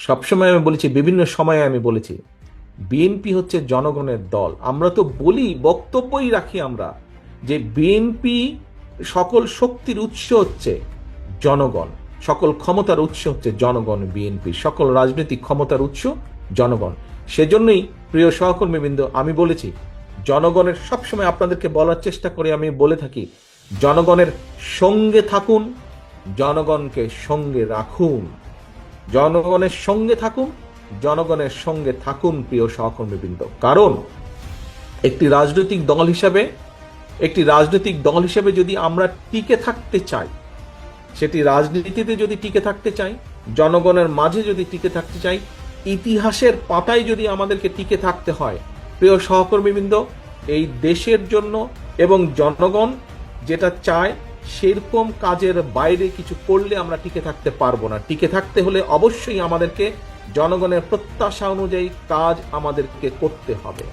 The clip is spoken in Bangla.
সবসময় আমি বলেছি, বিভিন্ন সময়ে আমি বলেছি, বিএনপি হচ্ছে জনগণের দল। আমরা তো বলি, বক্তব্যই রাখি আমরা, যে বিএনপি সকল শক্তির উৎস হচ্ছে জনগণ, সকল ক্ষমতার উৎস হচ্ছে জনগণ। বিএনপি সকল রাজনৈতিক ক্ষমতার উৎস জনগণ। সেজন্যই প্রিয় সহকর্মীবৃন্দ, আমি বলেছি, জনগণের সবসময় আপনাদেরকে বলার চেষ্টা করে আমি বলে থাকি, জনগণের সঙ্গে থাকুন, জনগণকে সঙ্গে রাখুন। জনগণের সঙ্গে থাকুন, জনগণের সঙ্গে থাকুন প্রিয় সহকর্মীবৃন্দ। কারণ একটি রাজনৈতিক দল হিসেবে যদি আমরা টিকে থাকতে চাই, সেটি রাজনীতিতে যদি টিকে থাকতে চাই, জনগণের মাঝে যদি টিকে থাকতে চাই, ইতিহাসের পাতায় যদি আমাদেরকে টিকে থাকতে হয়, প্রিয় সহকর্মীবৃন্দ, এই দেশের জন্য এবং জনগণ যেটা চায় সেরকম কাজের বাইরে কিছু করলে আমরা টিকে থাকতে পারবো না। টিকে থাকতে হলে অবশ্যই আমাদেরকে জনগণের প্রত্যাশা অনুযায়ী কাজ আমাদেরকে করতে হবে।